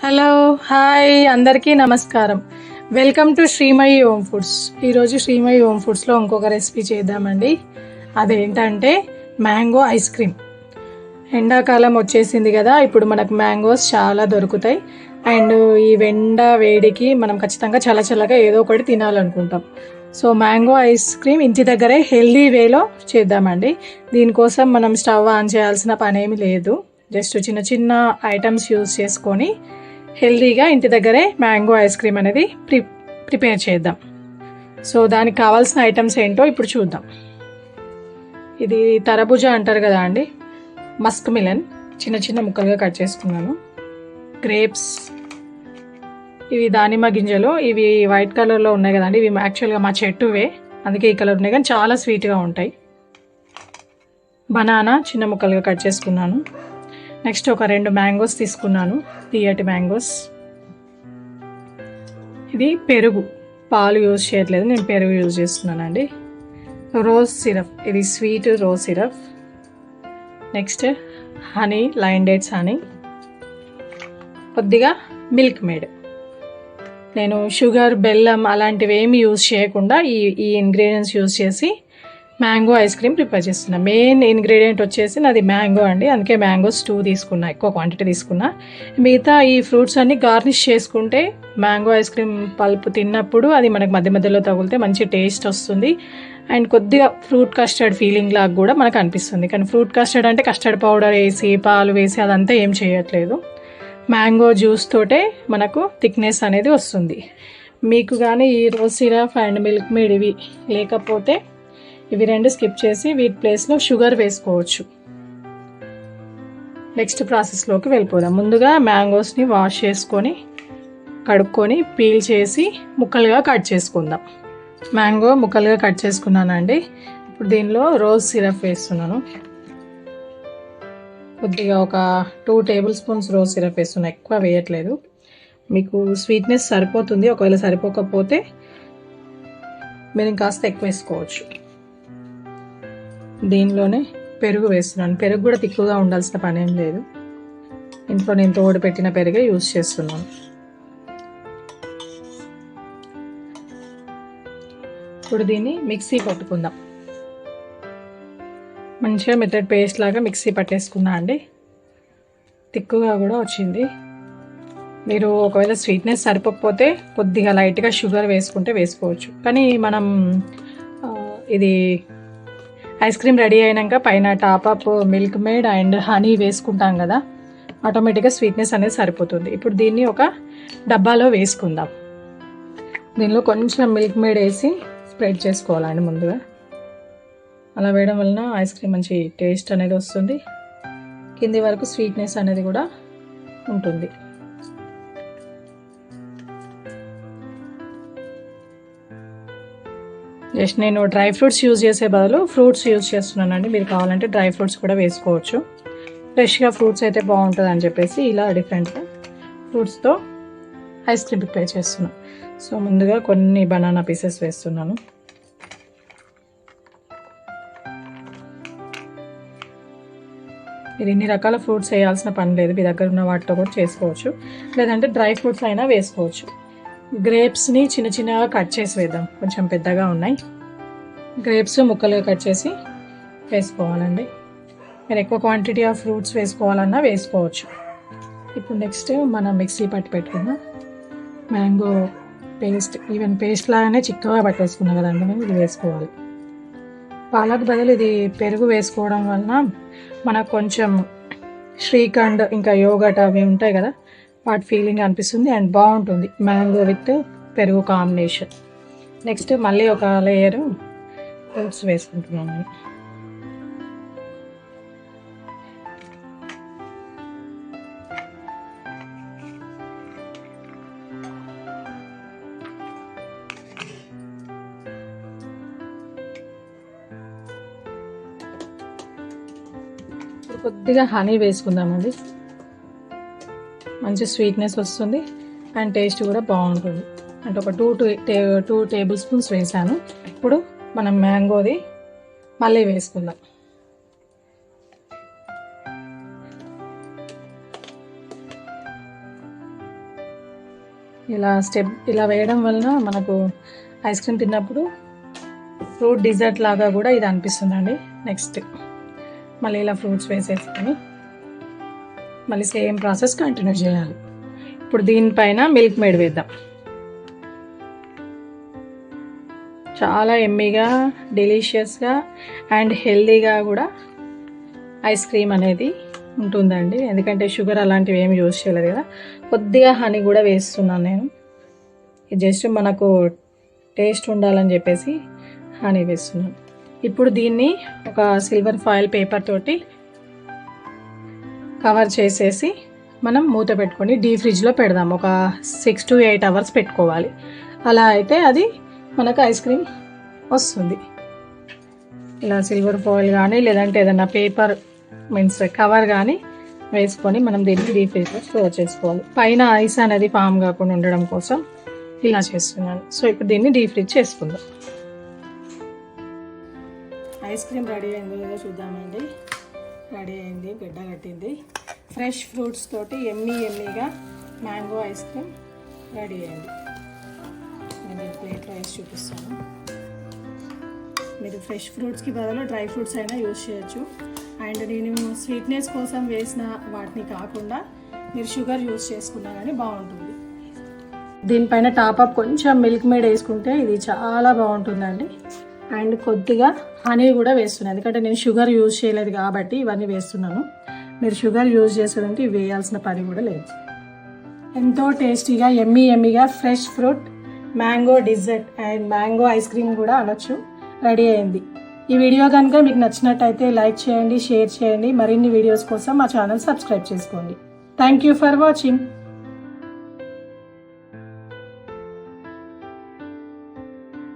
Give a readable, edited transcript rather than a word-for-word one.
Hello, hi, అందరికీ నమస్కారం. Welcome to Srimayi home foods. ఈరోజు శ్రీమయి హోమ్ ఫుడ్స్లో ఇంకొక రెసిపీ చేద్దామండి. అదేంటంటే మ్యాంగో ఐస్ క్రీమ్. ఎండాకాలం వచ్చేసింది కదా, ఇప్పుడు మనకు మ్యాంగోస్ చాలా దొరుకుతాయి. అండ్ ఈ వేడికి మనం ఖచ్చితంగా చల్లగా ఏదో ఒకటి తినాలనుకుంటాం. సో మ్యాంగో ఐస్ క్రీమ్ ఇంటి దగ్గరే హెల్దీ వేలో చేద్దామండి. దీనికోసం మనం స్టవ్ ఆన్ చేయాల్సిన పని ఏమి లేదు. జస్ట్ చిన్న చిన్న ఐటమ్స్ యూజ్ చేసుకొని హెల్దీగా ఇంటి దగ్గరే మ్యాంగో ఐస్ క్రీమ్ అనేది ప్రిపేర్ చేద్దాం. సో దానికి కావాల్సిన ఐటమ్స్ ఏంటో ఇప్పుడు చూద్దాం. ఇది తరబుజా అంటారు కదా అండి, మస్క్ మిలన్ చిన్న చిన్న ముక్కలుగా కట్ చేసుకున్నాను. గ్రేప్స్, ఇవి దానిమ్మ గింజలు, ఇవి వైట్ కలర్లో ఉన్నాయి కదండి, ఇవి యాక్చువల్గా మా చెట్టువే, అందుకే ఈ కలర్ ఉన్నాయి, కానీ చాలా స్వీట్గా ఉంటాయి. బనానా చిన్న ముక్కలుగా కట్ చేసుకున్నాను. నెక్స్ట్ ఒక 2 మ్యాంగోస్ తీసుకున్నాను, తీయటి మ్యాంగోస్. ఇది పెరుగు, పాలు యూజ్ చేయట్లేదు, నేను పెరుగు యూజ్ చేస్తున్నానండి. రోజ్ సిరప్, ఇది sweet rose syrup. Next honey, line dates honey, కొద్దిగా మిల్క్ మేడ్. నేను షుగర్, బెల్లం అలాంటివి ఏమి యూజ్ చేయకుండా ఈ ఇంగ్రీడియంట్స్ యూజ్ చేసి మ్యాంగో ఐస్ క్రీమ్ ప్రిపేర్ చేస్తున్నా. మెయిన్ ఇంగ్రీడియంట్ వచ్చేసి నాది మ్యాంగో అండి, అందుకే మ్యాంగోస్ 2 తీసుకున్నా, ఎక్కువ క్వాంటిటీ తీసుకున్నా. మిగతా ఈ ఫ్రూట్స్ అన్ని గార్నిష్ చేసుకుంటే మ్యాంగో ఐస్ క్రీమ్ పల్ప్ తిన్నప్పుడు అది మనకు మధ్య మధ్యలో తగిలితే మంచి టేస్ట్ వస్తుంది. అండ్ కొద్దిగా ఫ్రూట్ కస్టర్డ్ ఫీలింగ్ లాగా కూడా మనకు అనిపిస్తుంది. కానీ ఫ్రూట్ కస్టర్డ్ అంటే కస్టర్డ్ పౌడర్ వేసి పాలు వేసి అదంతా ఏం చేయట్లేదు, మ్యాంగో జ్యూస్ తోటే మనకు థిక్నెస్ అనేది వస్తుంది. మీకు కానీ ఈ rose syrup and milk made ఇవి లేకపోతే ఇవి 2 స్కిప్ చేసి వీటి ప్లేస్లో షుగర్ వేసుకోవచ్చు. నెక్స్ట్ ప్రాసెస్లోకి వెళ్ళిపోదాం. ముందుగా మ్యాంగోస్ని వాష్ చేసుకొని కడుక్కొని పీల్ చేసి ముక్కలుగా కట్ చేసుకుందాం. మ్యాంగో ముక్కలుగా కట్ చేసుకున్నానండి. ఇప్పుడు దీనిలో రోజ్ సిరప్ వేస్తున్నాను. కొద్దిగా ఒక 2 టేబుల్ స్పూన్స్ రోజ్ సిరప్ వేస్తున్నా, ఎక్కువ వేయట్లేదు. మీకు స్వీట్నెస్ సరిపోతుంది, ఒకవేళ సరిపోకపోతే మీరు ఇంకాస్త ఎక్కువ వేసుకోవచ్చు. దీనిలోనే పెరుగు వేస్తున్నాను. పెరుగు కూడా తిక్కుగా ఉండాల్సిన పని ఏం లేదు, ఇంట్లో నేను తోడు పెట్టిన పెరుగే యూజ్ చేస్తున్నాను. ఇప్పుడు దీన్ని మిక్సీ పట్టుకుందాం. మంచిగా మెత్తటి పేస్ట్ లాగా మిక్సీ పట్టేసుకున్నా అండి. తిక్కుగా కూడా వచ్చింది. మీరు ఒకవేళ స్వీట్నెస్ సరిపోకపోతే కొద్దిగా లైట్గా షుగర్ వేసుకుంటే వేసుకోవచ్చు. కానీ మనం ఇది ఐస్ క్రీమ్ రెడీ అయినాక పైన top up milk made and honey వేసుకుంటాం కదా, ఆటోమేటిక్గా స్వీట్నెస్ అనేది సరిపోతుంది. ఇప్పుడు దీన్ని ఒక డబ్బాలో వేసుకుందాం. దీనిలో కొంచెం మిల్క్ మేడ్ వేసి స్ప్రెడ్ చేసుకోవాలండి ముందుగా. అలా వేయడం వలన ఐస్ క్రీమ్ మంచి టేస్ట్ అనేది వస్తుంది, కింది వరకు స్వీట్నెస్ అనేది కూడా ఉంటుంది. జస్ట్ నేను డ్రై ఫ్రూట్స్ యూజ్ చేసే బదులు ఫ్రూట్స్ యూజ్ చేస్తున్నానండి. మీరు కావాలంటే డ్రై ఫ్రూట్స్ కూడా వేసుకోవచ్చు. ఫ్రెష్గా ఫ్రూట్స్ అయితే బాగుంటుంది అని చెప్పేసి ఇలా డిఫరెంట్గా ఫ్రూట్స్తో ఐస్ క్రీమ్ ప్రిపేర్ చేస్తున్నాను. సో ముందుగా కొన్ని బనానా పీసెస్ వేస్తున్నాను. మీరు ఇన్ని రకాల ఫ్రూట్స్ వేయాల్సిన పని లేదు, మీ దగ్గర ఉన్న వాటితో కూడా చేసుకోవచ్చు, లేదంటే డ్రై ఫ్రూట్స్ అయినా వేసుకోవచ్చు. గ్రేప్స్ని చిన్న చిన్నగా కట్ చేసి వేద్దాం, కొంచెం పెద్దగా ఉన్నాయి. గ్రేప్స్ ముక్కలుగా కట్ చేసి వేసుకోవాలండి. మీరు ఎక్కువ క్వాంటిటీ ఆఫ్ ఫ్రూట్స్ వేసుకోవాలన్నా వేసుకోవచ్చు. ఇప్పుడు నెక్స్ట్ మనం మిక్సీ పట్టి పెట్టుకున్న మ్యాంగో పేస్ట్, ఈవెన్ పేస్ట్ లాగానే చిక్కగా పట్టేసుకున్నాం కదండి, మేము ఇది వేసుకోవాలి. పాలకు బదులు ఇది పెరుగు వేసుకోవడం వలన మనకు కొంచెం శ్రీఖండ్ ఇంకా యోగట్ అవి ఉంటాయి కదా, వాటి ఫీలింగ్ అనిపిస్తుంది అండ్ బాగుంటుంది మ్యాంగో విత్ పెరుగు కాంబినేషన్. నెక్స్ట్ మళ్ళీ ఒక లేయర్ ఫ్రూట్స్ వేసుకుంటున్నాను. ఇప్పుడు కొద్దిగా హనీ వేసుకుందామండి, మంచి స్వీట్నెస్ వస్తుంది అండ్ టేస్ట్ కూడా బాగుంటుంది. అంటే ఒక 2 టేబుల్ స్పూన్స్ వేసాను. ఇప్పుడు మనం మ్యాంగోది మళ్ళీ వేసుకుందాం. ఇలా వేయడం వలన మనకు ఐస్ క్రీమ్ తిన్నప్పుడు ఫ్రూట్ డిజర్ట్ లాగా కూడా ఇది అనిపిస్తుందండి. నెక్స్ట్ మళ్ళీ ఇలా ఫ్రూట్స్ వేసేసుకొని మళ్ళీ సేమ్ ప్రాసెస్ కంటిన్యూ చేయాలి. ఇప్పుడు దీనిపైన మిల్క్ మేడ్ వేద్దాం. చాలా ఎమ్మీగా, డెలిషియస్గా అండ్ హెల్దీగా కూడా ఐస్ క్రీమ్ అనేది ఉంటుందండి. ఎందుకంటే షుగర్ అలాంటివి ఏమి యూజ్ చేయలేదు కదా. కొద్దిగా హనీ కూడా వేస్తున్నాను నేను. ఇది జస్ట్ మనకు టేస్ట్ ఉండాలని చెప్పేసి హనీ వేస్తున్నాను. ఇప్పుడు దీన్ని ఒక సిల్వర్ ఫాయిల్ పేపర్ తోటి కవర్ చేసేసి మనం మూత పెట్టుకొని డీప్ ఫ్రిడ్జ్లో పెడదాం. ఒక 6 to 8 hours పెట్టుకోవాలి. అలా అయితే అది మనకు ఐస్ క్రీమ్ వస్తుంది. ఇలా సిల్వర్ ఫాయిల్ కానీ లేదంటే ఏదైనా పేపర్ మీన్స్ కవర్ కానీ వేసుకొని మనం దీన్ని డీప్ ఫ్రిడ్జ్లో స్టోర్ చేసుకోవాలి. పైన ఐస్ అనేది ఫామ్ కాకుండా ఉండడం కోసం ఇలా చేస్తున్నాను. సో ఇప్పుడు దీన్ని డీప్ ఫ్రిడ్జ్ చేసుకుందాం. ఐస్ క్రీమ్ రెడీ అయిందో లేదో చూద్దామండి. రెడీ అయింది, గడ్డ కట్టింది. ఫ్రెష్ ఫ్రూట్స్ తోటి ఎమ్మీగా మ్యాంగో ఐస్ క్రీమ్ రెడీ అయింది. నేను ప్లేట్లో వేసి చూపిస్తాను. మీరు ఫ్రెష్ ఫ్రూట్స్కి బదులు డ్రై ఫ్రూట్స్ అయినా యూజ్ చేయొచ్చు. అండ్ నేను స్వీట్నెస్ కోసం వేసిన వాటిని కాకుండా మీరు షుగర్ యూజ్ చేసుకున్నా కానీ బాగుంటుంది. దీనిపైన టాప్అప్ కొంచెం మిల్క్ మేడ్ వేసుకుంటే ఇది చాలా బాగుంటుందండి. అండ్ కొద్దిగా హనీ కూడా వేస్తున్నాను, ఎందుకంటే నేను షుగర్ యూజ్ చేయలేదు కాబట్టి ఇవన్నీ వేస్తున్నాను. మీరు షుగర్ యూజ్ చేసేదంటే ఇవి వేయాల్సిన పని కూడా లేదు. ఎంతో టేస్టీగా ఎమ్మీగా fresh fruit mango dessert and mango ice cream కూడా అనొచ్చు రెడీ అయింది. ఈ వీడియో కనుక మీకు నచ్చినట్టయితే లైక్ చేయండి, షేర్ చేయండి. మరిన్ని వీడియోస్ కోసం మా ఛానల్ సబ్స్క్రైబ్ చేసుకోండి. Thank you for watching.